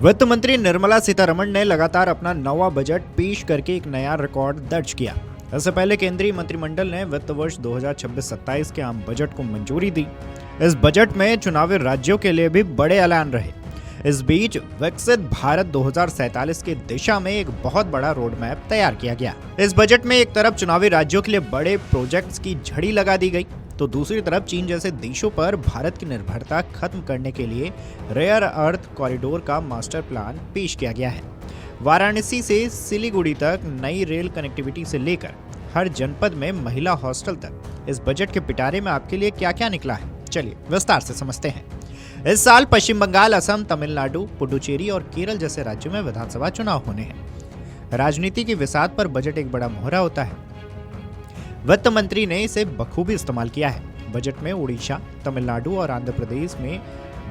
वित्त मंत्री निर्मला सीतारमण ने लगातार अपना नवा बजट पेश करके एक नया रिकॉर्ड दर्ज किया। इससे पहले केंद्रीय मंत्रिमंडल ने वित्त वर्ष 2026-27 के आम बजट को मंजूरी दी। इस बजट में चुनावी राज्यों के लिए भी बड़े ऐलान रहे। इस बीच विकसित भारत 2047 की दिशा में एक बहुत बड़ा रोड मैप तैयार किया गया। इस बजट में एक तरफ चुनावी राज्यों के लिए बड़े प्रोजेक्ट्स की झड़ी लगा दी गई, तो दूसरी तरफ चीन जैसे देशों पर भारत की निर्भरता खत्म करने के लिए रेयर अर्थ कॉरिडोर का मास्टर प्लान पेश किया गया है। वाराणसी से सिलीगुड़ी तक नई रेल कनेक्टिविटी से लेकर हर जनपद में महिला हॉस्टल तक इस बजट के पिटारे में आपके लिए क्या क्या निकला है, चलिए विस्तार से समझते हैं। इस साल पश्चिम बंगाल, असम, तमिलनाडु, पुडुचेरी और केरल जैसे राज्यों में विधानसभा चुनाव होने हैं। राजनीति की विसात पर बजट एक बड़ा मोहरा होता है। वित्त मंत्री ने इसे बखूबी इस्तेमाल किया है। बजट में उड़ीसा, तमिलनाडु और आंध्र प्रदेश में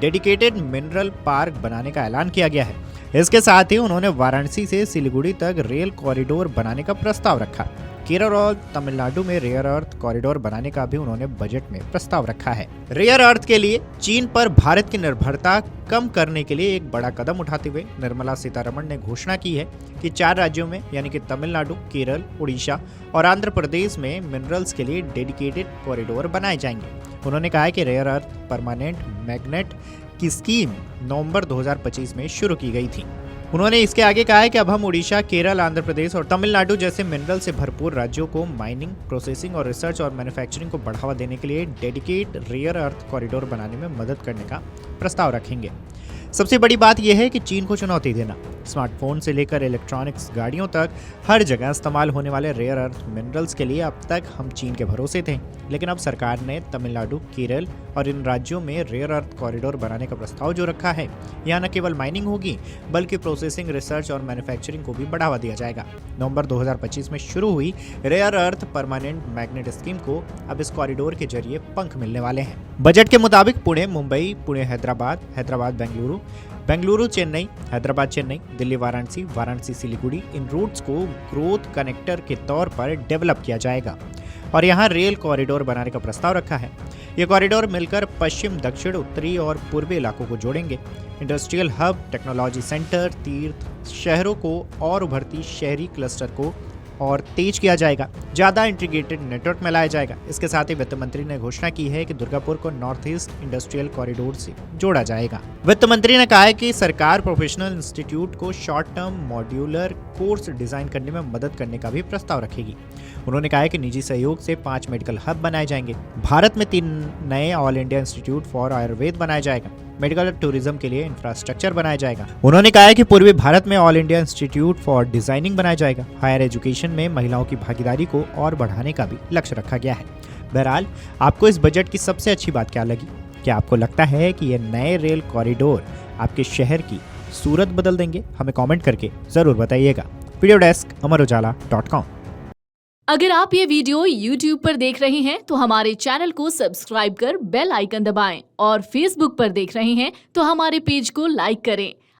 डेडिकेटेड मिनरल पार्क बनाने का ऐलान किया गया है। इसके साथ ही उन्होंने वाराणसी से सिलीगुड़ी तक रेल कॉरिडोर बनाने का प्रस्ताव रखा। केरल और तमिलनाडु में रेयर अर्थ कॉरिडोर बनाने का भी उन्होंने बजट में प्रस्ताव रखा है। रेयर अर्थ के लिए चीन पर भारत की निर्भरता कम करने के लिए एक बड़ा कदम उठाते हुए निर्मला सीतारमण ने घोषणा की है कि 4 राज्यों में यानी कि तमिलनाडु, केरल, उड़ीसा और आंध्र प्रदेश में मिनरल्स के लिए डेडिकेटेड कॉरिडोर बनाए जाएंगे। उन्होंने कहा है कि रेयर अर्थ परमानेंट मैग्नेट की स्कीम नवंबर 2025 में शुरू की गई थी। उन्होंने इसके आगे कहा है कि अब हम उड़ीसा, केरल, आंध्र प्रदेश और तमिलनाडु जैसे मिनरल से भरपूर राज्यों को माइनिंग, प्रोसेसिंग और रिसर्च और मैन्युफैक्चरिंग को बढ़ावा देने के लिए डेडिकेट रेयर अर्थ कॉरिडोर बनाने में मदद करने का प्रस्ताव रखेंगे। सबसे बड़ी बात यह है कि चीन को चुनौती देना। स्मार्टफोन से लेकर इलेक्ट्रॉनिक्स गाड़ियों तक हर जगह इस्तेमाल होने वाले रेयर अर्थ मिनरल्स के लिए अब तक हम चीन के भरोसे थे, लेकिन अब सरकार ने तमिलनाडु, केरल और इन राज्यों में रेयर अर्थ कॉरिडोर बनाने का प्रस्ताव जो रखा है, यहाँ न केवल माइनिंग होगी बल्कि प्रोसेसिंग, रिसर्च और मैन्युफैक्चरिंग को भी बढ़ावा दिया जाएगा। नवंबर 2025 में शुरू हुई rare earth permanent magnet scheme को अब इस कॉरिडोर के जरिए पंख मिलने वाले हैं। बजट के मुताबिक पुणे मुंबई, पुणे हैदराबाद, हैदराबाद बेंगलुरु, बेंगलुरु चेन्नई, हैदराबाद चेन्नई, दिल्ली वाराणसी, वाराणसी सिलीगुड़ी, इन रूट्स को ग्रोथ कनेक्टर के तौर पर डेवलप किया जाएगा और यहाँ रेल कॉरिडोर बनाने का प्रस्ताव रखा है। ये कॉरिडोर मिलकर पश्चिम, दक्षिण, उत्तरी और पूर्वी इलाकों को जोड़ेंगे। इंडस्ट्रियल हब, टेक्नोलॉजी सेंटर, तीर्थ शहरों को और उभरती शहरी क्लस्टर को और तेज किया जाएगा, ज्यादा इंटीग्रेटेड नेटवर्क में लाया जाएगा। इसके साथ ही वित्त मंत्री ने घोषणा की है कि दुर्गापुर को नॉर्थ ईस्ट इंडस्ट्रियल कॉरिडोर से जोड़ा जाएगा। वित्त मंत्री ने कहा है कि सरकार प्रोफेशनल इंस्टीट्यूट को short term modular course design करने में मदद करने का भी प्रस्ताव रखेगी। उन्होंने कहा है कि निजी सहयोग से 5 मेडिकल हब बनाए जाएंगे। भारत में 3 नए all India institute for Ayurveda बनाया जाएगा। मेडिकल टूरिज्म के लिए इंफ्रास्ट्रक्चर बनाया जाएगा। उन्होंने कहा है कि पूर्वी भारत में all India institute for designing बनाया जाएगा। हायर एजुकेशन में महिलाओं की भागीदारी को और बढ़ाने का भी लक्ष्य रखा गया है। बहरहाल, आपको इस बजट की सबसे अच्छी बात क्या लगी? क्या आपको लगता है कि ये नए रेल कॉरिडोर आपके शहर की सूरत बदल देंगे? हमें कमेंट करके जरूर बताइएगा। वीडियो डेस्क अमरउजाला.com। अगर आप ये वीडियो YouTube पर देख रहे हैं तो हमारे चैनल को सब्सक्राइब कर बेल आइकन दबाएं और Facebook पर देख रहे हैं तो हमारे पेज को लाइक करें।